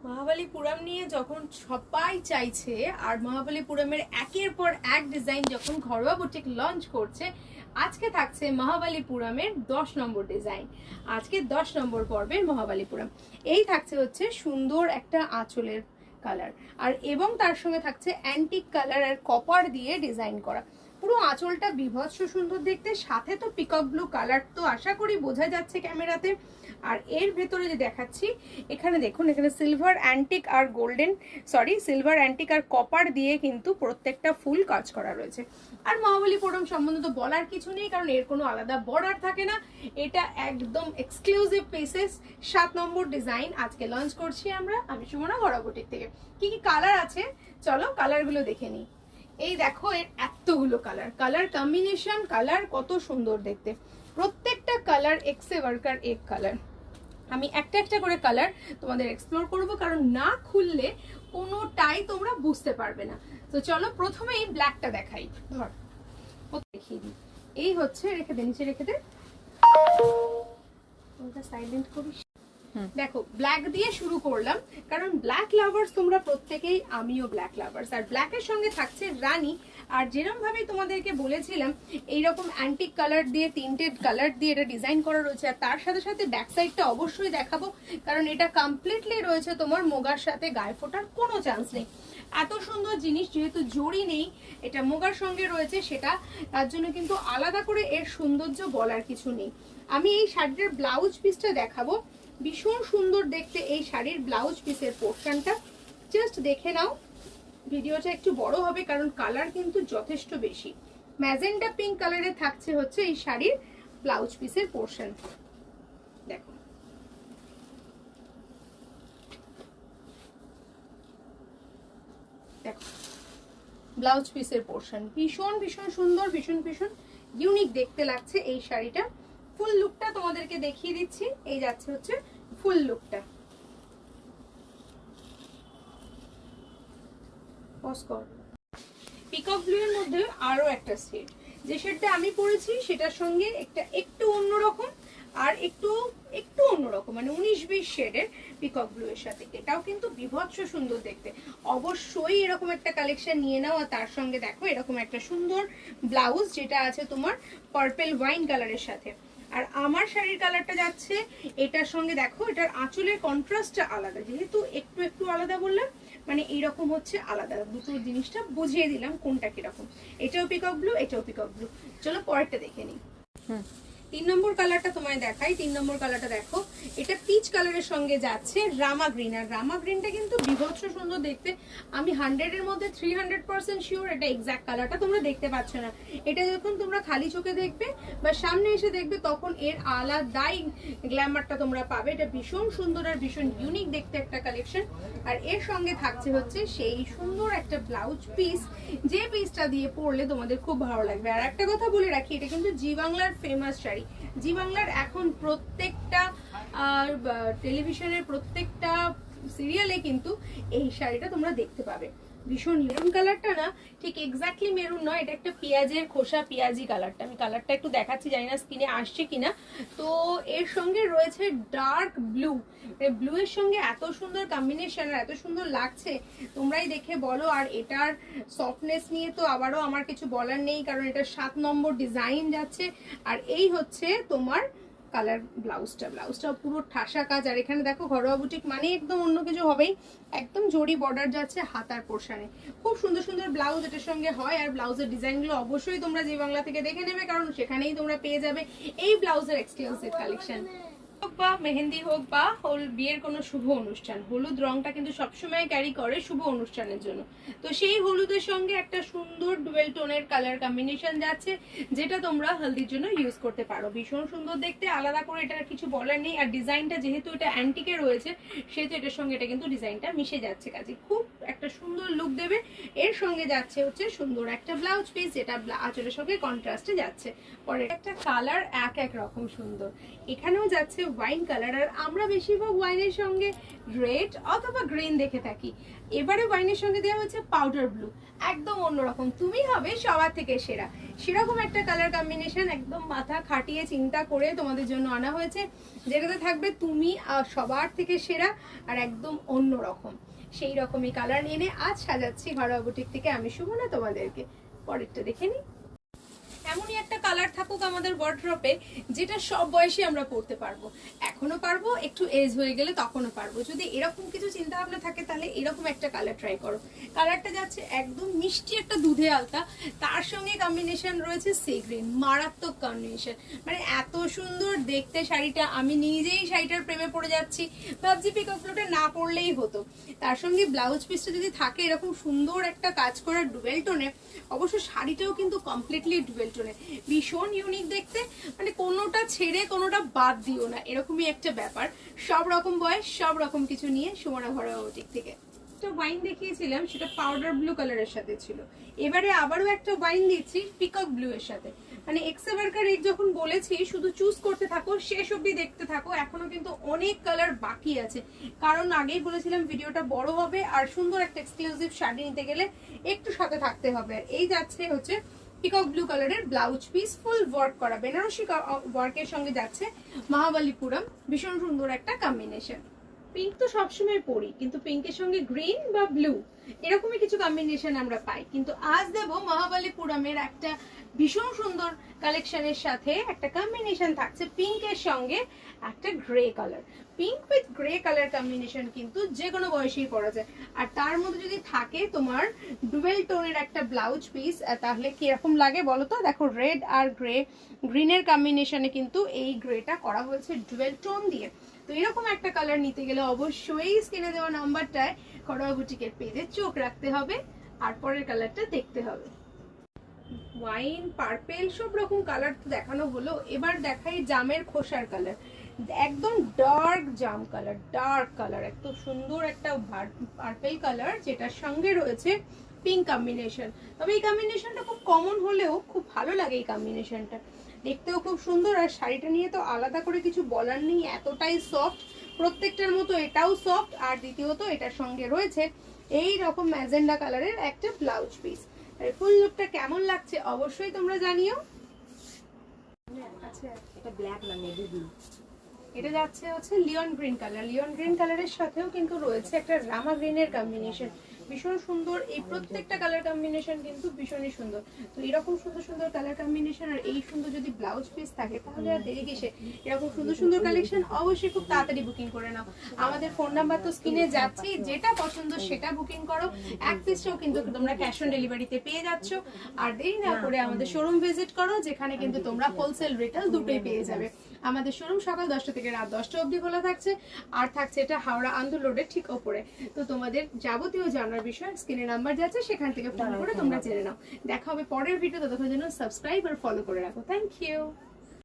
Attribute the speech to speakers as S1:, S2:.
S1: মহাবলীপুরম নিয়ে যখন সবাই চাইছে আর মহাবলীপুরমের একের পর এক ডিজাইন যখন ঘরোয়া বুটিক লঞ্চ করছে, আজকে থাকছে মহাবলীপুরমের 10 নম্বর ডিজাইন। আজকে 10 নম্বর পর্বের মহাবলীপুরম এই থাকছে হচ্ছে সুন্দর একটা আঁচলের কালার, আর এবং তার সঙ্গে থাকছে অ্যান্টিক কালার আর কপার দিয়ে ডিজাইন করা। পুরো আঁচলটা বিভৎস সুন্দর দেখতে, সাথে তো পিকক ব্লু কালার তো আশা করি বোঝা যাচ্ছে ক্যামেরাতে। আর এর ভেতরে যে দেখাচ্ছি, এখানে দেখুন, এখানে সিলভার অ্যান্টিক আর সিলভার অ্যান্টিক আর কপার দিয়ে কিন্তু প্রত্যেকটা ফুল কাজ করা রয়েছে। আর মহাবলীপুরম সম্বন্ধে তো বলার কিছু নেই, কারণ এর কোনো আলাদা বর্ডার থাকে না। এটা একদম এক্সক্লুসিভ পিসেস। 7 নম্বর ডিজাইন আজকে লঞ্চ করছি আমি সুমনা ঘরোয়া বুটিক থেকে। কি কি কালার আছে চলো কালারগুলো দেখে নিই। এই দেখো, এর এতগুলো কালার কম্বিনেশন, কালার কত সুন্দর দেখতে। প্রত্যেকটা কালার এক্সে ওয়ার্কার এক কালার। আমি একটা একটা করে কালার তোমাদের এক্সপ্লোর করব, কারণ না খুললে কোনোটাই তোমরা বুঝতে পারবে না। তো চলো প্রথমেই ব্ল্যাকটা দেখাই। ধর দেখিয়ে দিই। এই হচ্ছে, রেখে দে, নিচে রেখে দে, ওটা সাইলেন্ট করিস। দেখো, ব্ল্যাক দিয়ে শুরু করলাম, কারণ ব্ল্যাক লাভার্স তোমরা প্রত্যেকেই, আমিও ব্ল্যাক লাভার্স। আর ব্ল্যাকের সঙ্গে থাকছে রানী। আর যেরকম ভাবে তোমাদেরকে বলেছিলাম, এইরকম অ্যান্টিক কালার দিয়ে, তিনটেড কালার দিয়ে এটা ডিজাইন করা রয়েছে। আর তার সাথে সাথে ব্যাক সাইডটা অবশ্যই দেখাবো, কারণ এটা কমপ্লিটলি রয়েছে তোমার মোগার সাথে, গায়ে ফোটার কোনো চান্স নেই। এত সুন্দর জিনিস, যেহেতু জড়ি নেই, এটা মোগার সঙ্গে রয়েছে, সেটা তার জন্য কিন্তু আলাদা করে এর সৌন্দর্য বলার কিছু নেই। আমি এই শাড়িটার ব্লাউজ পিসটা দেখাবো, ভীষণ সুন্দর দেখতে এই শাড়ির ব্লাউজ পিসের পোর্শনটা। জাস্ট দেখে নাও, ভিডিওটা একটু বড় হবে কারণ কালার কিন্তু যথেষ্ট বেশি। ম্যাজেন্টা পিঙ্ক কালারে থাকছে হচ্ছে এই শাড়ির ব্লাউজ পিসের পোর্শন। দেখো, দেখো ব্লাউজ পিসের পোর্শন ভীষণ ভীষণ সুন্দর, ভীষণ ভীষণ ইউনিক দেখতে লাগছে এই শাড়িটা। ফুল লুকটা তোমাদেরকে দেখিয়ে দিচ্ছি। এই যাচ্ছে হচ্ছে ফুল লুকটা। পিকক ব্লু এর মধ্যে আরো একটা শেড, যে শেডটা আমি পরেছি সেটার সঙ্গে একটা একটু অন্যরকম, আর একটু একটু অন্যরকম, মানে 19-20 শেডের পিকক ব্লু এর সাথে। এটাও কিন্তু বিভৎস সুন্দর দেখতে। অবশ্যই এরকম একটা কালেকশন নিয়ে নাও। আর তার সঙ্গে দেখো এরকম একটা সুন্দর ব্লাউজ, যেটা আছে তোমার পার্পল ওয়াইন কালারের সাথে। আর আমার শাড়ির কালারটা যাচ্ছে এটার সঙ্গে। দেখো, এটার আঁচলের কন্ট্রাস্টটা আলাদা, যেহেতু একটু একটু আলাদা বললাম, মানে এইরকম হচ্ছে আলাদা। দুটো জিনিসটা বুঝিয়ে দিলাম কোনটা কিরকম। এটাও পিকক ব্লু, এটাও পিকক ব্লু। চলো পরেরটা দেখে নিই। 3 নম্বর কালারটা তোমায় দেখাই। 3 নম্বর কালারটা দেখো, এটা পিচ কালারের সঙ্গে যাচ্ছে রামা গ্রিন। আর রামা গ্রিনটা কিন্তু বিভৎস সুন্দর দেখতে। আমি 100 এর মধ্যে 300% শিওর এটা এক্সাক্ট কালারটা তোমরা দেখতে পাচ্ছ না। এটা যখন তোমরা খালি চোখে দেখবে বা সামনে এসে দেখবে, তখন এর আলাদাই গ্ল্যামারটা তোমরা পাবে। এটা ভীষণ সুন্দর আর ভীষণ ইউনিক দেখতে একটা কালেকশন। আর এর সঙ্গে থাকছে হচ্ছে সেই সুন্দর একটা ব্লাউজ পিস, যে পিসটা দিয়ে পরলে তোমাদের খুব ভালো লাগবে। আর একটা কথা বলে রাখি, এটা কিন্তু জি বাংলার ফেমাস শাড়ি। জি বাংলার এখন প্রত্যেকটা টেলিভিশনের প্রত্যেকটা সিরিয়ালে কিন্তু এই শাড়িটা তোমরা দেখতে পাবে। ভীষণ মেরুন কালারটা না, ঠিক এক্স্যাক্টলি মেরুন নয়, এটা একটা পেঁয়াজের খোসা, পেঁয়াজি কালারটা। আমি কালারটা একটু দেখাচ্ছি, জানি না স্ক্রিনে আসছে কিনা। তো এর সঙ্গে রয়েছে ডার্ক ব্লু। ব্লু এর সঙ্গে এত সুন্দর কম্বিনেশন আর এত সুন্দর লাগছে, তোমরাই দেখে বলো। আর এটার সফটনেস নিয়ে তো আবারও আমার কিছু বলার নেই, কারণ এটা 7 নম্বর ডিজাইন যাচ্ছে। আর এই হচ্ছে তোমার কালার ব্লাউজটা পুরো ঠাসা কাজ। আর এখানে দেখো, ঘরোয়া বুটিক মানে একদম অন্য কিছু হবেই। একদম জড়ি বর্ডার যাচ্ছে হাতার পোর্শনে। খুব সুন্দর সুন্দর ব্লাউজ এটার সঙ্গে হয়। আর ব্লাউজের ডিজাইনগুলো অবশ্যই তোমরা জি বাংলা থেকে দেখে নেবে, কারণ সেখানেই তোমরা পেয়ে যাবে এই ব্লাউজের এক্সক্লুসিভ কালেকশন। হোক বা মেহেন্দি হোক বা বিয়ের কোনো শুভ অনুষ্ঠান, হলুদ রংটা কিন্তু সবসময় ক্যারি করে শুভ অনুষ্ঠানের জন্য। তো সেই হলুদের সঙ্গে একটা সুন্দর ডুয়েল টোনের কালার কম্বিনেশন যাচ্ছে, যেটা তোমরা হলদির জন্য ইউজ করতে পারো। ভীষণ সুন্দর দেখতে, আলাদা করে এটার কিছু বলার নেই। আর ডিজাইনটা যেহেতু এটা অ্যান্টিকে রয়েছে, সেহেতু এটার সঙ্গে এটা কিন্তু ডিজাইনটা মিশে যাচ্ছে, কাজে খুব একটা সুন্দর লুক দেবে। এর সঙ্গে যাচ্ছে হচ্ছে সুন্দর একটা ব্লাউজ পিস, যেটা আঁচলের সঙ্গে কন্ট্রাস্টে যাচ্ছে। পরে একটা কালার এক রকম সুন্দর, এখানেও যাচ্ছে ওয়াইন কালার। আর আমরা বেশিরভাগ ওয়াইনের সঙ্গে রেড অথবা গ্রিন দেখে থাকি, এবারে ওয়াইনের সঙ্গে দেওয়া হচ্ছে পাউডার ব্লু, একদম অন্যরকম। তুমি হবে সবার থেকে সেরা। সেরকম একটা কালার কম্বিনেশন একদম মাথা খাটিয়ে চিন্তা করে তোমাদের জন্য আনা হয়েছে, যেটাতে থাকবে তুমি সবার থেকে সেরা আর একদম অন্য রকম। সেই রকমই কালার এনে আজ সাজাচ্ছি ঘরোয়া বুটিক থেকে আমি সুমনা তোমাদেরকে। পরেরটা দেখে নিই। এমনই একটা কালার থাকুক আমাদের ওয়ার্ড্রপে যেটা সব বয়সে আমরা পরতে পারবো, এখনো পারবো, একটু এজ হয়ে গেলে তখনও পারবো। যদি এরকম কিছু চিন্তা ভাবনা থাকে তাহলে এরকম একটা কালার ট্রাই করো। কালারটা যাচ্ছে একদম মিষ্টি একটা দুধে আলতা, তার সঙ্গে কম্বিনেশন রয়েছে সি গ্রিন, মারাত্মক কম্বিনেশন, মানে এত সুন্দর দেখতে শাড়িটা। আমি নিজেই শাড়িটার প্রেমে পড়ে যাচ্ছি, ভাবছি পিকআপগুলোটা না পরলেই হতো। তার সঙ্গে ব্লাউজ পিসটা যদি থাকে এরকম সুন্দর একটা কাজ করা ডুয়েল টোনে, অবশ্য শাড়িটাও কিন্তু কমপ্লিটলি ডুয়েল টোনে, ভীষণ ইউনিক দেখতে, মানে কোনোটা ছেড়ে কোনোটা বাদ দিও না, এরকমই একটা ব্যাপার। সব রকম বয়স সব রকম কিছু নিয়ে সুমনা ঘরোয়া বুটিক থেকে। একটা ওয়াইন দেখিয়েছিলাম সেটা পাউডার ব্লু কালারের সাথে ছিল, এবারে আবারও একটা ওয়াইন দিচ্ছি পিকক ব্লু এর সাথে। মানে এক্সে ওয়ার্কার রেট যখন বলেছি শুধু চুজ করতে থাকো, শেষ অবধি দেখতে থাকো, এখনো কিন্তু অনেক কালার বাকি আছে। কারণ আগেই বলেছিলাম ভিডিওটা বড় হবে আর সুন্দর একটা এক্সক্লুসিভ শাড়ি নিতে গেলে একটু সাথে থাকতে হবে। আর এই যাচ্ছে হচ্ছে পিকক ব্লু কালারের ব্লাউজ পিস, ফুল ওয়ার্ক করা বেনারসি ওয়ার্কের সঙ্গে যাচ্ছে মহাবালিপুরম, ভীষণ সুন্দর একটা কম্বিনেশন। পিঙ্ক তো সবসময় পরি, কিন্তু পিঙ্কের সঙ্গে গ্রিন বা ব্লু এরকমই কিছু কম্বিনেশন আমরা পাই, কিন্তু আজ দেব মহাবালিপুরমের একটা ভীষণ সুন্দর কালেকশনের সাথে একটা কম্বিনেশন থাকছে পিঙ্কের সঙ্গে একটা grey colour. Pink with grey colour combination কিন্তু যে কোনো বয়সেই পরা যায়। আর তার মধ্যে যদি থাকে তোমার ডুয়েল টোনের একটা ব্লাউজ পিস, তাহলে কিরকম লাগে বলো তো? দেখো রেড আর গ্রে, গ্রিনের কম্বিনেশনে কিন্তু এই গ্রেটা করা হয়েছে ডুয়েল টোন দিয়ে। তো এরকম একটা কালার নিতে গেলে অবশ্যই স্ক্রিনে দেওয়া নাম্বারটায় ঘরোয়া বুটিকের পেজে চোখ রাখতে হবে আর পরের কালারটা দেখতে হবে। ওয়াইন, পার্পেল সব রকম কালার তো দেখানো হলো, এবার দেখাই জামের খোসার কালার। একদম ডার্ক জাম কালার, ডার্ক কালার, এত সুন্দর একটা পার্পেল কালার যেটার সঙ্গে রয়েছে পিঙ্ক কম্বিনেশন। তবে এই কম্বিনেশনটা খুব কমন হলেও খুব ভালো লাগে এই কম্বিনেশনটা, দেখতেও খুব সুন্দর। আর শাড়িটা নিয়ে তো আলাদা করে কিছু বলার নেই, এতটাই সফট, প্রত্যেকটার মতো এটাও সফট। আর দ্বিতীয়ত এটার সঙ্গে রয়েছে এই রকম ম্যাজেন্ডা কালারের একটা ব্লাউজ পিস। আর ফুল লুকটা কেমন লাগছে অবশ্যই তোমরা জানিও। আচ্ছা,
S2: এটা ব্ল্যাক না নেভি ব্লু,
S1: এটা যাচ্ছে হচ্ছে neon green colour. Neon green কালারের সাথেও কিন্তু রয়েছে একটা রামা গ্রিনের কম্বিনেশন, ভীষণ সুন্দর। এই প্রত্যেকটা কালার কম্বিনেশন কিন্তু ভীষণই সুন্দর। তো এরকম সুন্দর সুন্দর কালার কম্বিনেশন আর এই সুন্দর যদি ব্লাউজ পিস থাকে তাহলে আর দেরি কিসে? এরকম সুন্দর সুন্দর কালেকশন অবশ্যই খুব তাড়াতাড়ি বুকিং করে নাও। আমাদের ফোন নাম্বার তো স্ক্রিনে যাচ্ছেই, যেটা পছন্দ সেটা বুকিং করো। এক পিসটাও কিন্তু তোমরা ক্যাশ অন ডেলিভারিতে পেয়ে যাচ্ছ। আর দেরি না করে আমাদের শোরুম ভিজিট করো, যেখানে কিন্তু তোমরা হোলসেল রিটেল দুটোই পেয়ে যাবে। আমাদের শোরুম সকাল 10টা থেকে রাত 10টা অবধি খোলা থাকছে, আর থাকছে এটা হাওড়া আন্দোলন রোডের ঠিক ওপরে। তো তোমাদের যাবতীয় জানার বিষয় স্ক্রিনে নাম্বার যাচ্ছে, সেখান থেকে ফোন করে তোমরা জেনে নাও। দেখা হবে পরের ভিডিও, ততক্ষণের জন্য সাবস্ক্রাইব আর ফলো করে রাখো। Thank you.